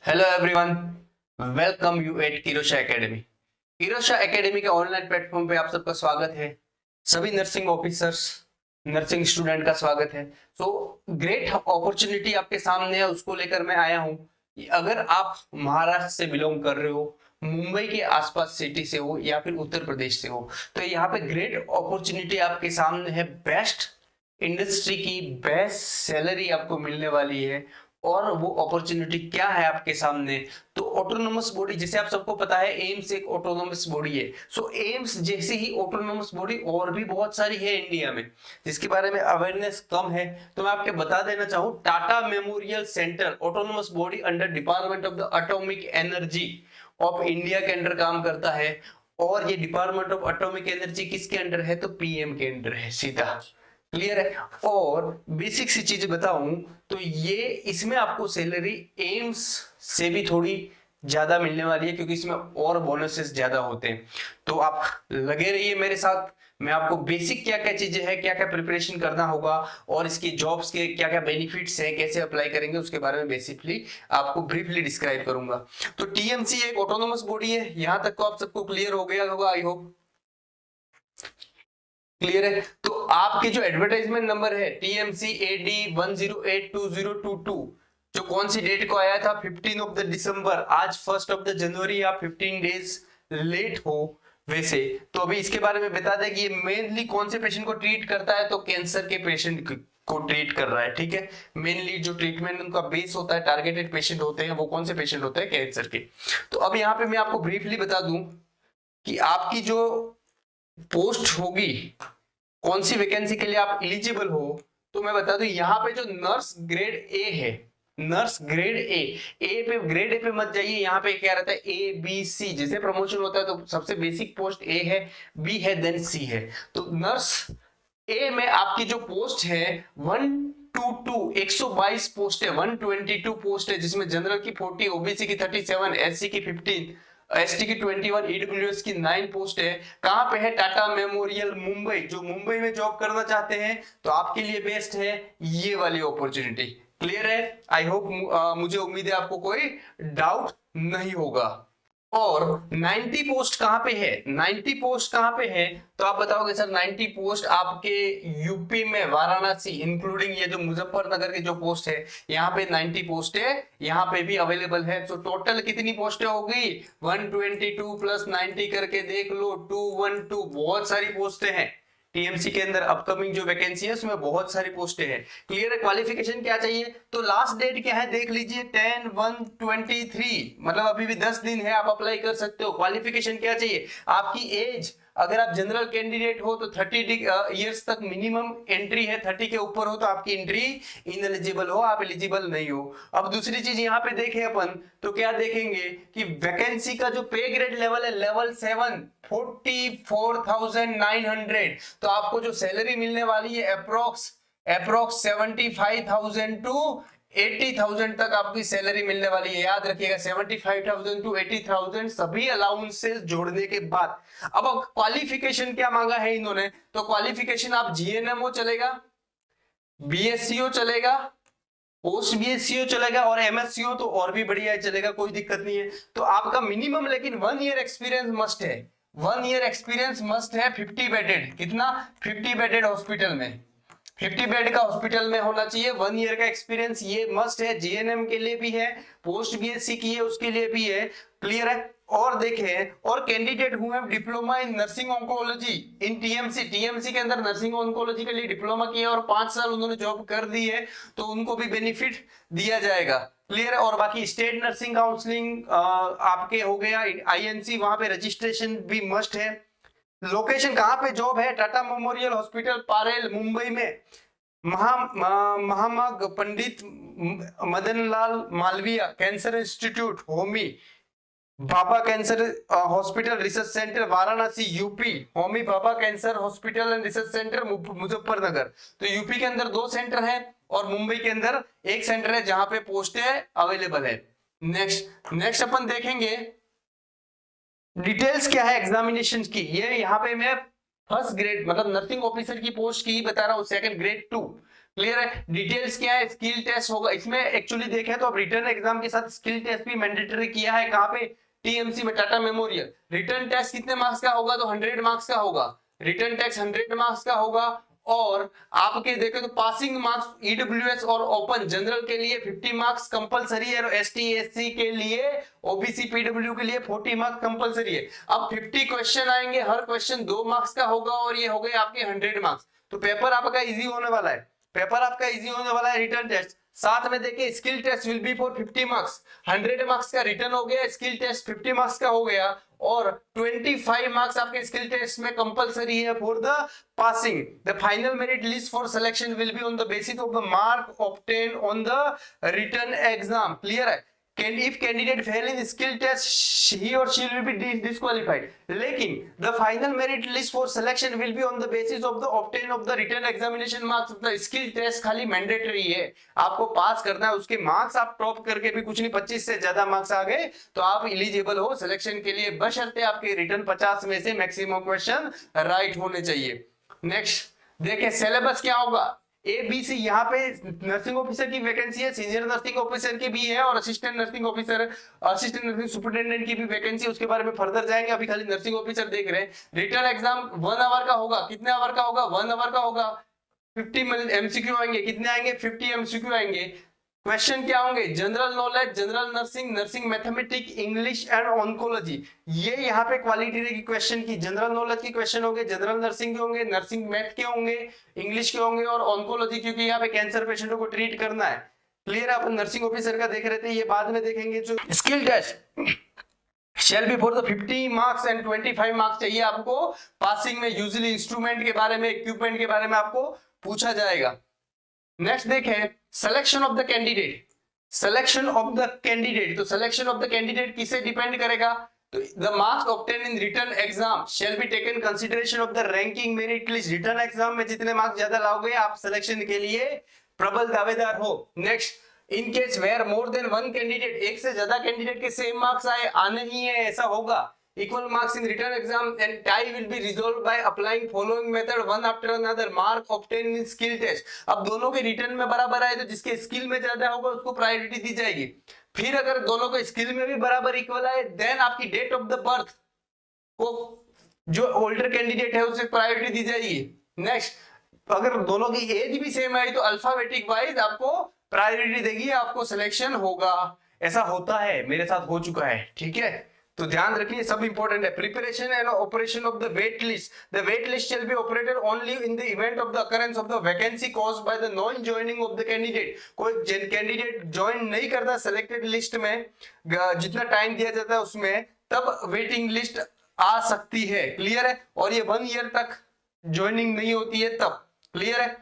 Hello everyone, welcome you at Kirosha academy. Kirosha academy के online platform पे आप सबका स्वागत है। सभी नर्सिंग ऑफिसर्स, नर्सिंग स्टूडेंट का स्वागत है। सो ग्रेट अपॉर्चुनिटी आपके सामने है, उसको लेकर मैं आया हूँ कि अगर आप महाराष्ट्र से बिलोंग कर रहे हो, मुंबई के आसपास सिटी से हो या फिर उत्तर प्रदेश से हो, तो यहाँ पे ग्रेट अपॉर्चुनिटी आपके सामने है। बेस्ट इंडस्ट्री की बेस्ट सैलरी आपको मिलने वाली है। और वो अपॉर्चुनिटी क्या है आपके सामने? तो ऑटोनोमस बॉडी, जैसे आप सबको पता है, एम्स एक ऑटोनोमस बॉडी है। सो एम्स जैसी ही ऑटोनोमस बॉडी और भी बहुत सारी है इंडिया में, जिसके बारे में अवेयरनेस कम है। तो मैं आपके बता देना चाहूँ, Tata memorial centre autonomous body under department of the atomic energy of India के अंडर काम करता है। और ये डिपार्टमेंट ऑफ एटॉमिक एनर्जी किसके अंडर है? तो पीएम के अंडर है सीधा। क्लियर है? और बेसिक सी चीज बताऊं तो ये इसमें आपको सैलरी एम्स से भी थोड़ी ज्यादा मिलने वाली है, क्योंकि इसमें और बोनसेस ज्यादा होते हैं। तो आप लगे रहिए मेरे साथ। मैं आपको बेसिक क्या क्या चीजें हैं, क्या क्या प्रिपरेशन करना होगा और इसकी जॉब्स के क्या क्या बेनिफिट्स हैं, कैसे अप्लाई करेंगे, उसके बारे में बेसिकली आपको ब्रीफली डिस्क्राइब करूंगा। तो टीएमसी एक ऑटोनोमस बॉडी है, यहां तक तो आप सबको क्लियर हो गया होगा, आई होप। क्लियर है? तो आपके जो एडवर्टाइजमेंट नंबर है टीएमसी AD 1082022, जो कौन सी डेट को आया था? 15 ऑफ द दिसंबर। आज 1 ऑफ द जनवरी, आप 15 डेज लेट हो वैसे। तो अभी इसके बारे में बता दें कि ये मेनली कौन से पेशेंट को ट्रीट करता है? तो कैंसर के पेशेंट को ट्रीट कर रहा है। ठीक है, मेनली जो ट्रीटमेंट उनका बेस होता है, टारगेटेड पेशेंट होते हैं, वो कौन से पेशेंट होते हैं? कैंसर के। तो अब यहाँ पे मैं आपको ब्रीफली बता दूं कि आपकी जो पोस्ट होगी, कौन सी वैकेंसी के लिए आप एलिजिबल हो। तो मैं बता दूं, यहाँ पे जो नर्स ग्रेड ए है, नर्स ग्रेड ग्रेड ए पे मत जाइए। यहाँ पे क्या रहता है? ABC, जैसे प्रमोशन होता है तो सबसे बेसिक पोस्ट ए है, बी है, देन सी है। तो नर्स ए में आपकी जो पोस्ट है 122 पोस्ट है, 122 पोस्ट है, जिसमें जनरल की 40, ओबीसी की 37, एससी की 15, एसटी की 21, ईडब्ल्यूएस की 9 पोस्ट है। कहां पे है? टाटा मेमोरियल मुंबई। जो मुंबई में जॉब करना चाहते हैं तो आपके लिए बेस्ट है ये वाली अपॉर्चुनिटी। क्लियर है? आई होप, मुझे उम्मीद है आपको कोई डाउट नहीं होगा। और 90 पोस्ट कहां पे है? 90 पोस्ट कहां पे है? तो आप बताओगे सर 90 पोस्ट आपके यूपी में, वाराणसी इंक्लूडिंग ये जो मुजफ्फरनगर की जो पोस्ट है, यहाँ पे 90 पोस्ट है, यहाँ पे भी अवेलेबल है। तो टोटल कितनी पोस्टें होगी? 122 प्लस 90 करके देख लो, 212। बहुत सारी पोस्टें हैं टीएमसी के अंदर। अपकमिंग जो वैकेंसी है उसमें बहुत सारी पोस्टें हैं। क्लियर है? क्वालिफिकेशन क्या चाहिए? तो लास्ट डेट क्या है देख लीजिए, 10/1/23, मतलब अभी भी 10 दिन है, आप अप्लाई कर सकते हो। क्वालिफिकेशन क्या चाहिए? आपकी एज, अगर आप जनरल कैंडिडेट हो तो 30 इयर्स तक मिनिमम एंट्री है, 30 के ऊपर हो तो आपकी एंट्री इनएलिजिबल हो, आप एलिजिबल नहीं हो। अब दूसरी चीज यहाँ पे देखें अपन, तो क्या देखेंगे कि वैकेंसी का जो पे ग्रेड लेवल है, लेवल 7, 44,900। तो आपको जो सैलरी मिलने वाली है अप्रोक्स 75,000 टू 80,000 तक आपकी सैलरी मिलने वाली है। याद रखिएगा, 75,000 टू 80,000 सभी अलाउंसेस जोड़ने के बाद। अब क्वालिफिकेशन क्या मांगा है इन्होंने? तो क्वालिफिकेशन आप जीएनएमओ चलेगा, बीएससीओ चलेगा, पोस्ट बीएससीओ चलेगा, और एमएससीओ तो और भी बढ़िया है, चलेगा, कोई दिक्कत नहीं है। तो आपका मिनिमम लेकिन 1 ईयर एक्सपीरियंस मस्ट है। 1 ईयर एक्सपीरियंस मस्ट है। 50 बेडेड, कितना? 50 बेडेड हॉस्पिटल में, 50 बेड का हॉस्पिटल में होना चाहिए। 1 ईयर का एक्सपीरियंस ये मस्ट है। जीएनएम के लिए भी है, पोस्ट बीएससी की है उसके लिए भी है। क्लियर है? और देखें, और कैंडिडेट हुए diploma in nursing oncology in TMC, TMC के अंदर नर्सिंग ऑन्कोलॉजी के लिए डिप्लोमा किया और 5 साल उन्होंने जॉब कर दी है, तो उनको भी बेनिफिट दिया जाएगा। क्लियर है? और बाकी स्टेट नर्सिंग काउंसलिंग आपके हो गया, आईएनसी, वहां पे रजिस्ट्रेशन भी मस्ट है। लोकेशन कहां पे जॉब है? टाटा मेमोरियल हॉस्पिटल, पारेल, मुंबई में। Mahamana Pandit Madan Lal Malviya cancer institute, Homi Bhabha cancer hospital research centre, Varanasi UP, Homi Bhabha cancer hospital and research centre, Muzaffarnagar. तो यूपी के अंदर 2 सेंटर है और मुंबई के अंदर 1 सेंटर है जहां पे पोस्टें अवेलेबल है। नेक्स्ट नेक्स्ट अपन देखेंगे डिटेल्स क्या है एग्जामिनेशन की। ये यहाँ पे मैं फर्स्ट ग्रेड मतलब नर्सिंग ऑफिसर की पोस्ट की ही बता रहा हूँ, सेकंड ग्रेड 2। क्लियर है। डिटेल्स क्या है, स्किल टेस्ट होगा इसमें। एक्चुअली देखें तो अब रिटर्न एग्जाम के साथ स्किल टेस्ट भी मैंडेटरी किया है। कहां पे, टीएमसी में, टाटा मेमोरियल। रिटर्न टेस्ट कितने मार्क्स का होगा, तो 100 मार्क्स का होगा। रिटर्न टेस्ट 100 मार्क्स का होगा। और आपके देखें तो पासिंग मार्क्स ईडब्ल्यूएस और ओपन जनरल के लिए 50 मार्क्स कंपलसरी है, और एसटी एससी के लिए, ओबीसी पीडब्ल्यू के लिए 40 मार्क्स कंपलसरी है। अब 50 क्वेश्चन आएंगे, हर क्वेश्चन 2 मार्क्स का होगा, और ये हो गए आपके 100 मार्क्स। तो पेपर आपका इजी होने वाला है, पेपर आपका इजी होने वाला है। रिटर्न टेस्ट साथ में देखिए, skill test will be for 50 marks. 100 marks का रिटर्न हो गया, स्किल टेस्ट 50 मार्क्स का हो गया, और 25 मार्क्स आपके स्किल टेस्ट में कंपलसरी है for the passing. The final merit list for selection will be on the basis of the mark obtain on the return exam. Clear है। if candidate fail in skill test, he or she will be disqualified. लेकिन the final merit list for selection will be on the basis of the obtain of the written examination marks. the skill test खाली mandatory है, आपको पास करना है। उसके marks आप top करके भी कुछ नहीं, 25 से ज्यादा मार्क्स आ गए तो आप एलिजिबल हो सिलेक्शन के लिए, बशर्ते आपके रिटर्न 50 में से मैक्सिमम क्वेश्चन राइट होने चाहिए। नेक्स्ट देखिए, सिलेबस क्या होगा। ABC यहाँ पे नर्सिंग ऑफिसर की वैकेंसी है, सीनियर नर्सिंग ऑफिसर की भी है, और assistant nursing officer, assistant nursing superintendent की भी वैकेंसी। उसके बारे में फर्दर जाएंगे, अभी खाली नर्सिंग ऑफिसर देख रहे हैं। रिटर्न एग्जाम 1 आवर का होगा। कितने आवर का होगा, 1 आवर का होगा। 50 एमसीक्यू आएंगे, कितने आएंगे, 50 एमसीक्यू आएंगे। क्वेश्चन क्या होंगे, general knowledge, general nursing, nursing mathematics, English and oncology. ये यहाँ पे क्वालिटी रहेगी क्वेश्चन की। जनरल नॉलेज के क्वेश्चन होंगे, जनरल नर्सिंग के होंगे, नर्सिंग मैथ के होंगे, इंग्लिश के होंगे, और ऑन्कोलॉजी, क्योंकि यहाँ पे कैंसर पेशेंटों को ट्रीट करना है। क्लियर है। अपन नर्सिंग ऑफिसर का देख रहे थे, ये बाद में देखेंगे। जो skill test shall be for the 50 marks and 25 marks चाहिए आपको पासिंग में। यूजुअली इंस्ट्रूमेंट के बारे में, इक्विपमेंट के बारे में आपको पूछा जाएगा। नेक्स्ट देखें, selection of the candidate. Selection of the candidate, तो सिलेक्शन ऑफ द कैंडिडेट किसे डिपेंड करेगा, तो the marks obtain in return exam shall be taken consideration of the ranking merit list. Return exam में जितने marks ज्यादा लाओगे आप selection के लिए प्रबल दावेदार हो। Next, in case where more than one candidate, एक से ज्यादा कैंडिडेट के सेम मार्क्स आने ही है, ऐसा होगा। Equal marks in written exam and tie will be resolved by applying following method one after another. Mark obtained in skill test. अब दोनों के रिटर्न में बराबर आए तो जिसके स्किल में ज्यादा होगा उसको प्रायोरिटी दी जाएगी। फिर अगर दोनों को स्किल में भी बराबर इक्वल आए, देन आपकी डेट ऑफ द बर्थ को जो ओल्डर कैंडिडेट है उसे प्रायोरिटी दी जाएगी। नेक्स्ट, अगर दोनों की एज भी सेम आई तो अल्फाबेटिक वाइज आपको प्रायोरिटी देगी, आपको सिलेक्शन होगा। ऐसा होता है, मेरे साथ हो चुका है। ठीक है, तो ध्यान रखिए, सब इंपॉर्टेंट है। Preparation and operation of the wait list. The wait list shall be operated only in the event of the occurrence of the vacancy caused by the non joining of the candidate. कोई candidate join नहीं करता selected list में, जितना time दिया जाता है उसमें, तब वेटिंग लिस्ट आ सकती है। क्लियर है। और ये 1 ईयर तक ज्वाइनिंग नहीं होती है तब। क्लियर है।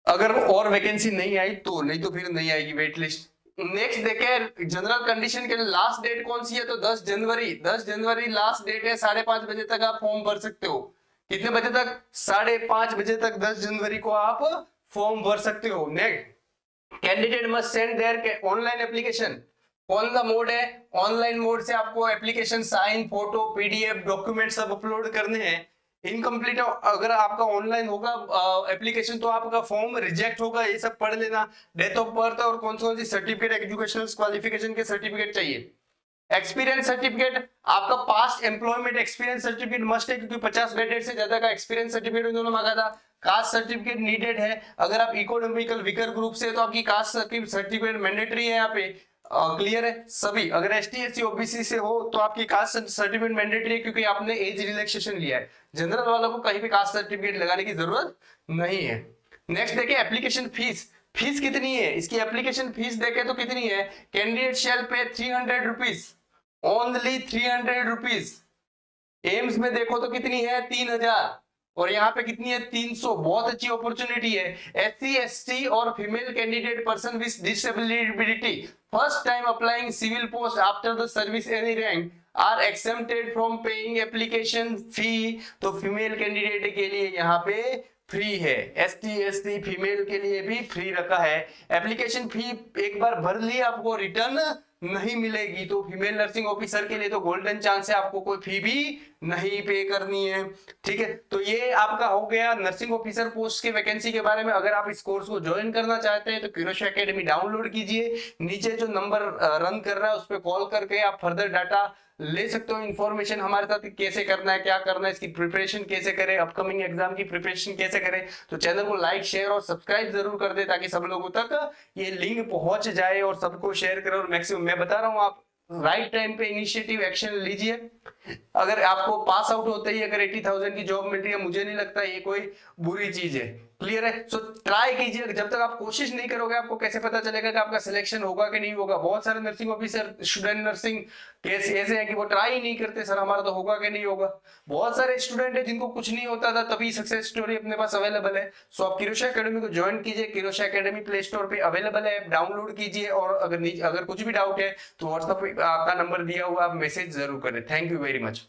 अगर और वैकेंसी नहीं आई तो, नहीं तो फिर नहीं आएगी वेट लिस्ट। नेक्स्ट देखें, जनरल कंडीशन के लिए लास्ट डेट कौन सी है, तो 10 जनवरी। 10 जनवरी लास्ट डेट है। 5:30 बजे तक आप फॉर्म भर सकते हो। कितने बजे तक, 5:30 बजे तक 10 जनवरी को आप फॉर्म भर सकते हो। Next, candidate must send their online application. कौन सा मोड है, ऑनलाइन मोड से आपको application sign, photo, PDF, document सब अपलोड करने हैं। इनकम्प्लीट अगर आपका ऑनलाइन होगा एप्लीकेशन तो आपका फॉर्म रिजेक्ट होगा। ये सब पढ़ लेना। डेट ऑफ बर्थ और कौन सी सर्टिफिकेट, एजुकेशनल क्वालिफिकेशन के सर्टिफिकेट चाहिए। एक्सपीरियंस सर्टिफिकेट, आपका past employment experience certificate must है, क्योंकि 50 बैडेड से ज्यादा का एक्सपीरियंस सर्टिफिकेट उन्होंने मांगा था। कास्ट सर्टिफिकेट नीडेड है। अगर आप इकोनॉमिकल वीकर ग्रुप से तो आपकी कास्ट सर्टिफिकेट मैंडेटरी है यहाँ पे। क्लियर है सभी। अगर एसटी एससी ओबीसी से हो तो आपकी कास्ट सर्टिफिकेट मैंडेटरी है, क्योंकि आपने एज रिलैक्सेशन लिया है। जनरल वालों को कहीं भी कास्ट सर्टिफिकेट लगाने की जरूरत नहीं है। नेक्स्ट देखिए, एप्लीकेशन फीस। फीस कितनी है इसकी, एप्लीकेशन फीस देखे तो कितनी है, कैंडिडेट शैल पे 300 रुपीज, ओनली 300 रुपीज। एम्स में देखो तो कितनी है, 3000, और यहाँ पे कितनी है, 300। बहुत अच्छी अपॉर्चुनिटी है। एससी एसटी और female candidate person with disability first time applying civil post after the service any rank are exempted from paying application fee. तो फीमेल कैंडिडेट के लिए यहाँ पे फ्री है। एसटी एसटी फीमेल के लिए भी फ्री रखा है। एप्लीकेशन फी एक बार भर ली आपको रिटर्न नहीं मिलेगी। तो फीमेल नर्सिंग ऑफिसर के लिए तो गोल्डन चांस है, आपको कोई फी भी नहीं पे करनी है। ठीक है, तो ये आपका हो गया नर्सिंग ऑफिसर पोस्ट के वैकेंसी के बारे में। अगर आप इस कोर्स को ज्वाइन करना चाहते हैं तो किरोशा एकेडमी डाउनलोड कीजिए, नीचे जो नंबर रन कर रहा है उस पर कॉल करके आप फर्दर डाटा ले सकते हो, इन्फॉर्मेशन हमारे साथ कैसे करना है, क्या करना है, इसकी प्रिपरेशन कैसे करें, अपकमिंग एग्जाम की प्रिपरेशन कैसे करें। तो चैनल को लाइक शेयर और सब्सक्राइब जरूर कर दे ताकि सब लोगों तक ये लिंक पहुंच जाए और सबको शेयर करें। और मैक्सिमम मैं बता रहा हूँ, आप राइट टाइम पे इनिशिएटिव एक्शन लीजिए। अगर आपको पास आउट होते ही अगर 80,000 की जॉब मिल रही है, मुझे नहीं लगता ये कोई बुरी चीज है। क्लियर है? सो ट्राई कीजिए, जब तक आप कोशिश नहीं करोगे आपको कैसे पता चलेगा कि आपका सिलेक्शन होगा कि नहीं होगा। बहुत सारे nursing officer student nursing case ऐसे हैं कि वो ट्राई ही नहीं करते, सर हमारा तो होगा कि नहीं होगा। बहुत सारे स्टूडेंट है जिनको कुछ नहीं होता था, तभी सक्सेस स्टोरी अपने पास अवेलेबल है। सो आप किरोशा एकेडमी को ज्वाइन कीजिए, किरोशा एकेडमी प्ले स्टोर पे अवेलेबल है, डाउनलोड कीजिए। और अगर कुछ भी डाउट है तो व्हाट्सएप का नंबर दिया हुआ, आप मैसेज जरूर करें। Thank you very much.